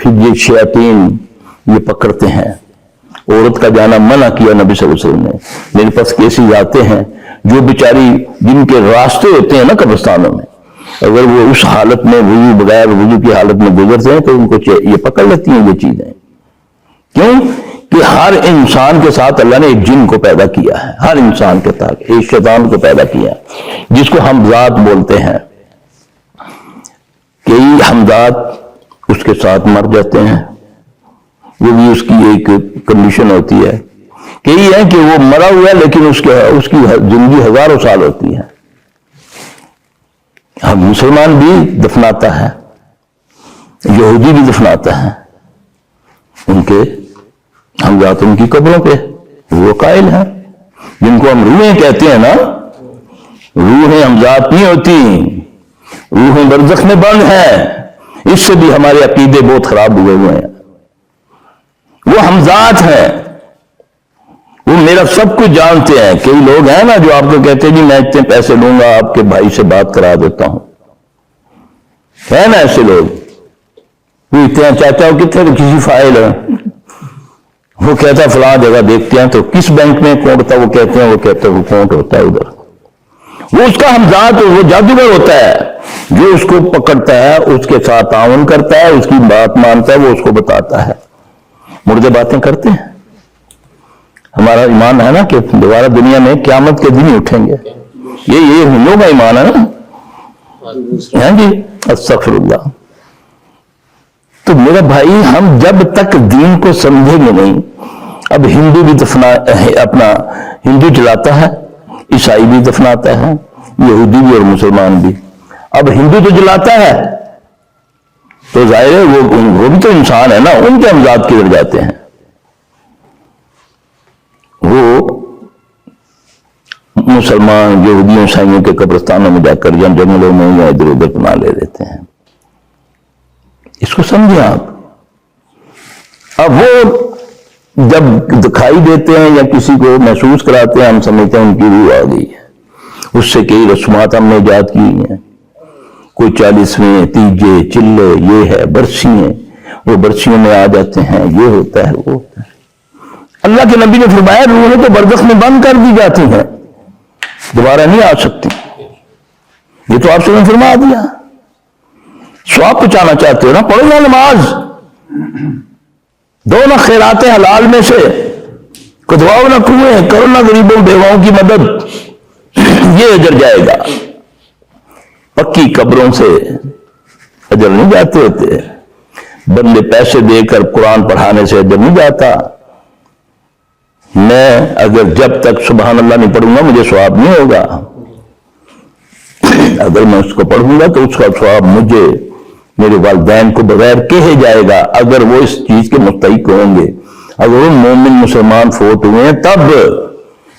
پھر یہ شیاطین یہ پکڑتے ہیں. عورت کا جانا منع کیا نبی صلی اللہ علیہ وسلم نے. میرے پاس کیسز آتے ہیں جو بیچاری جن کے راستے ہوتے ہیں نا قبرستانوں میں, اگر وہ اس حالت میں وضو بغیر وضو کی حالت میں گزرتے ہیں تو ان کو یہ پکڑ لیتی ہیں یہ چیزیں. کیوں کہ ہر انسان کے ساتھ اللہ نے ایک جن کو پیدا کیا ہے, ہر انسان کے ساتھ ایک شیطان کو پیدا کیا ہے جس کو حمزات بولتے ہیں. کئی حمزات اس کے ساتھ مر جاتے ہیں, وہ بھی اس کی ایک کنڈیشن ہوتی ہے. کئی ہے کہ وہ مرا ہوا ہے لیکن اس کی زندگی ہزاروں سال ہوتی ہے. ہم مسلمان بھی دفناتا ہے, یہودی بھی دفناتا ہے, ان کے ہم جاتے ان کی قبروں پہ وہ قائل ہیں جن کو ہم روحیں کہتے ہیں نا. روحیں ہمزات نہیں ہوتی, روحیں برزخ میں بند ہیں. اس سے بھی ہمارے عقیدے بہت خراب ہوئے ہوئے ہیں. وہ ہمزات ہیں, وہ میرا سب کچھ جانتے ہیں. کئی لوگ ہیں نا جو آپ کو کہتے ہیں جی میں اتنے پیسے لوں گا آپ کے بھائی سے بات کرا دیتا ہوں. ہے نا ایسے لوگ, وہ اتنا چاہتا ہو کتنے کسی فائل ہے, وہ کہتا ہے فلاں جگہ دیکھتے ہیں تو کس بینک میں اکاؤنٹ ہوتا ہے, وہ کہتے ہیں وہ کہتے ہیں اکاؤنٹ ہوتا ہے ادھر. وہ اس کا ہمزات, وہ جادوگر ہوتا ہے جو اس کو پکڑتا ہے, اس کے ساتھ تعاون کرتا ہے, اس کی بات مانتا ہے, وہ اس کو بتاتا ہے. مردے باتیں کرتے ہیں. ہمارا ایمان ہے نا کہ دوبارہ دنیا میں قیامت کے دن ہی اٹھیں گے. یہ ہندوؤں کا ایمان ہے نا. ہاں جی, استغفر اللہ. تو میرا بھائی ہم جب تک دین کو سمجھیں گے نہیں, اب ہندو بھی اپنا ہندو چلاتا ہے, عیسائی بھی دفناتا ہے, یہودی بھی اور مسلمان بھی. اب ہندو تو جلاتا ہے تو ظاہر ہے وہ بھی تو انسان ہے نا, ان کے امزاد کدھر جاتے ہیں. وہ مسلمان یہودیوں عیسائیوں کے قبرستانوں میں جا کر یا جنگلوں میں یا ادھر ادھر پناہ لے لیتے ہیں. اس کو سمجھیں آپ. اب وہ جب دکھائی دیتے ہیں یا کسی کو محسوس کراتے ہیں, ہم سمجھتے ہیں ان کی روح آ گئی ہے. اس سے کئی رسومات ہم نے ایجاد کی ہیں. کوئی 40ویں تیجے چلے یہ ہے, برسی ہیں, وہ برسیوں میں آ جاتے ہیں, یہ ہوتا ہے وہ ہوتا ہے. اللہ کے نبی نے فرمایا روحیں تو برزخ میں بند کر دی جاتی ہیں, دوبارہ نہیں آ سکتی. یہ تو آپ سے فرما دیا. ثواب پہنچانا چاہتے ہو نا, پڑھو نا نماز, دو نہ خیرات حلال میں سے, کدواؤ نہ کنویں, کرو نہ غریبوں بیواؤں کی مدد, یہ اجر جائے گا. پکی قبروں سے اجر نہیں جاتے ہوتے. بندے پیسے دے کر قرآن پڑھانے سے اجر نہیں جاتا. میں اگر جب تک سبحان اللہ نہیں پڑھوں گا مجھے ثواب نہیں ہوگا. اگر میں اس کو پڑھوں گا تو اس کا ثواب مجھے, میرے والدین کو بغیر کہے جائے گا, اگر وہ اس چیز کے مستحق ہوں گے. اگر وہ مومن مسلمان فوت ہوئے ہیں تب.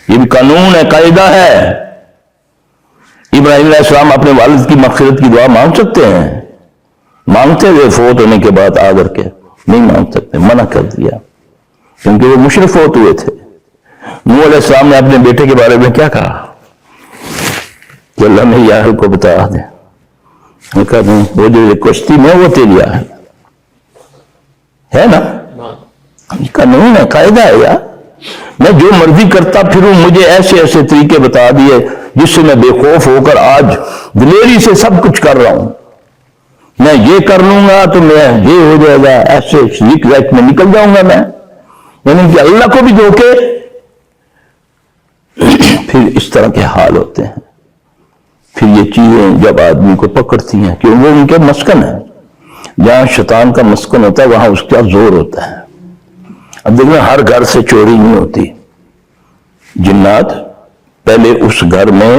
یہ بھی قانون ہے, قاعدہ ہے. ابراہیم علیہ السلام اپنے والد کی مغفرت کی دعا مانگ سکتے ہیں؟ مانگتے ہوئے فوت ہونے کے بعد آ کر کے نہیں مانگ سکتے, منع کر دیا, کیونکہ وہ مشرک فوت ہوئے تھے. نوح علیہ السلام نے اپنے بیٹے کے بارے میں کیا کہا کہ اللہ نے یہ اہل کو بتا دیں. کہا نہیں, وہ جو کشتی میں وہ تیری اہل ہے نا. قانون ہے, قاعدہ ہے یار. میں جو مرضی کرتا پھروں, مجھے ایسے ایسے طریقے بتا دیے جس سے میں بے خوف ہو کر آج دلیری سے سب کچھ کر رہا ہوں. میں یہ کر لوں گا تو میں یہ ہو جائے گا, ایسے شریک ریک میں نکل جاؤں گا میں. یعنی کہ اللہ کو بھی دھوکے. پھر اس طرح کے حال ہوتے ہیں. پھر یہ چیزیں جب آدمی کو پکڑتی ہیں, کہ وہ ان کے مسکن ہے. جہاں شیطان کا مسکن ہوتا ہے وہاں اس کا زور ہوتا ہے. اب دیکھیں ہر گھر سے چوری نہیں ہوتی. جنات پہلے اس گھر میں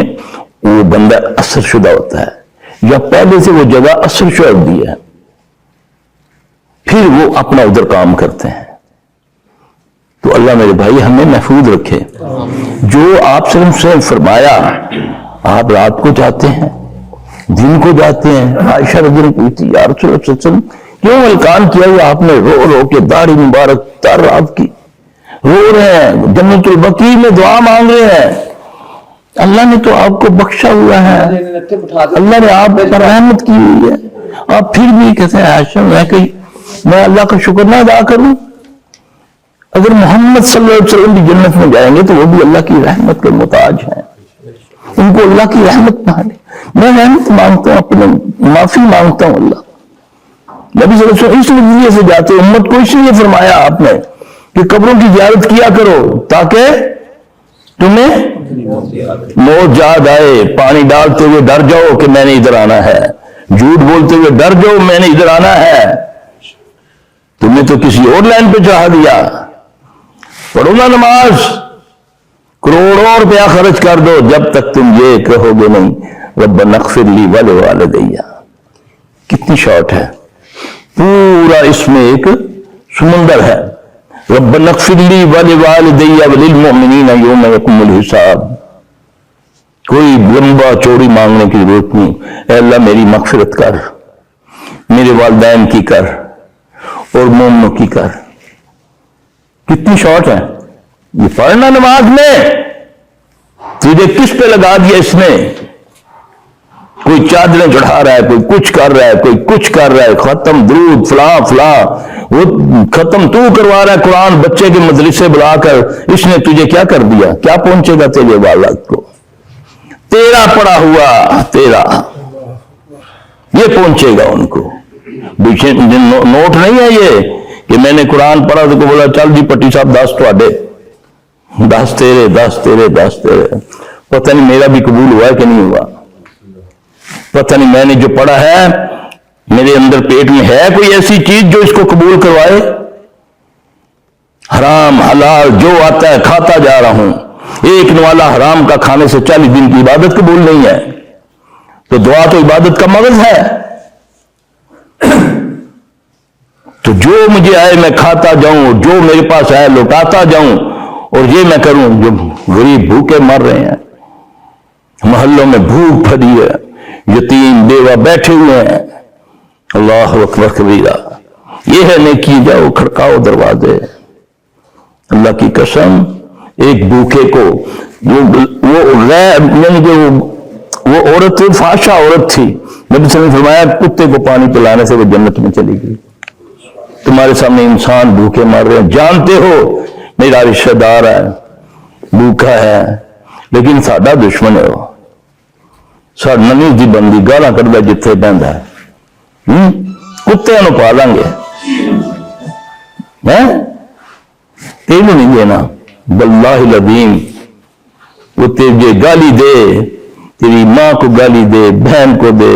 وہ بندہ اثر شدہ ہوتا ہے, یا پہلے سے وہ جگہ اثر شدہ دی ہے, پھر وہ اپنا ادھر کام کرتے ہیں. تو اللہ میرے بھائی ہمیں محفوظ رکھے. جو آپ سے فرمایا, آپ رات کو جاتے ہیں, دن کو جاتے ہیں. عائشہ رضی اللہ پوچھتی یا رسول اللہ صلی اللہ علیہ وسلم کیوں الکان کیا ہوا آپ نے؟ رو رو کے داڑھی مبارک تر رات کی رو رہے ہیں, جنت البقیع میں دعا مانگ رہے ہیں. اللہ نے تو آپ کو بخشا ہوا ہے, اللہ نے آپ پر رحمت کی ہوئی ہے. آپ پھر بھی کہتے ہیں عائشہ میں کہیں میں اللہ کا شکر نہ ادا کروں؟ اگر محمد صلی اللہ علیہ وسلم بھی جنت میں جائیں گے تو وہ بھی اللہ کی رحمت کے محتاج ہیں، ان کو اللہ کی رحمت مانگے۔ میں رحمت مانگتا ہوں، اپنے معافی مانگتا ہوں اللہ۔ نبی صلی اللہ علیہ وسلم اس نظریے سے جاتے، امت کو اس لیے فرمایا آپ نے کہ قبروں کی زیارت کیا کرو تاکہ تمہیں موت یاد آئے، پانی ڈالتے ہوئے ڈر جاؤ کہ میں نے ادھر آنا ہے، جھوٹ بولتے ہوئے ڈر جاؤ میں نے ادھر آنا ہے، تمہیں تو کسی اور لائن پہ چڑھا دیا۔ پڑھو نا نماز، کروڑوں روپیہ خرچ کر دو، جب تک تم یہ کہو گے نہیں ربنا اغفر لی ولوالدی۔ کتنی شارٹ ہے، پورا اس میں ایک سمندر ہے۔ ربنا اغفر لی ولوالدی وللمؤمنین یوم یقوم الحساب۔ کوئی لمبا چوڑی مانگنے کی ضرورت نہیں، اے اللہ میری مغفرت کر، میرے والدین کی کر اور مومنوں کی کر۔ کتنی شارٹ ہے یہ پڑھنا نماز میں۔ تجھے کس پہ لگا دیا اس نے؟ کوئی چادریں چڑھا رہا ہے، کوئی کچھ کر رہا ہے، کوئی کچھ کر رہا ہے، ختم درود فلاں فلاں، وہ ختم تو کروا رہا ہے قرآن بچے کے مدرسے بلا کر۔ اس نے تجھے کیا کر دیا؟ کیا پہنچے گا تیرے والد کو؟ تیرا پڑا ہوا تیرا یہ پہنچے گا ان کو۔ نوٹ نہیں ہے یہ کہ میں نے قرآن پڑھا تو بولا چل جی پٹی صاحب 10 تواڈے، 10 تیرے، 10 تیرے، 10 تیرے۔ پتہ نہیں میرا بھی قبول ہوا ہے کہ نہیں ہوا، پتہ نہیں میں نے جو پڑھا ہے میرے اندر پیٹ میں ہے کوئی ایسی چیز جو اس کو قبول کروائے؟ حرام حلال جو آتا ہے کھاتا جا رہا ہوں، ایک نوالا حرام کا کھانے سے 40 دن کی عبادت قبول نہیں ہے، تو دعا تو عبادت کا مغز ہے۔ تو جو مجھے آئے میں کھاتا جاؤں، جو میرے پاس آئے لوٹاتا جاؤں، اور یہ میں کروں۔ جو غریب بھوکے مر رہے ہیں، محلوں میں بھوک پھری ہے، یتیم بیوہ بیٹھے ہوئے ہیں، اللہ اکبر کبیرہ، یہ ہے نیکی، جاؤ کھڑکاؤ دروازے۔ اللہ کی قسم ایک بھوکے کو وہ عورت فحشہ عورت تھی، نبی صلی اللہ علیہ وسلم نے فرمایا کتے کو پانی پلانے سے وہ جنت میں چلی گئی۔ تمہارے سامنے انسان بھوکے مر رہے ہیں، جانتے ہو میرا رشتہ دار ہے بھوکا ہے لیکن ساڈا دشمن ہے، وہ ساڈ ننی دی بندی گالاں کڈدا جتھے بہندا ہے، کتےاں نوں پالیں گے، تینوں نہیں دینا واللہ العظیم۔ وہ تجھے گالی دے، تیری ماں کو گالی دے، بہن کو دے،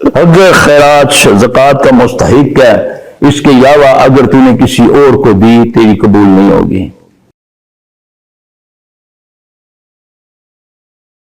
اگر خیرات زکوٰۃ کا مستحق ہے، اس کے علاوہ اگر تو نے کسی اور کو دی تیری قبول نہیں ہوگی۔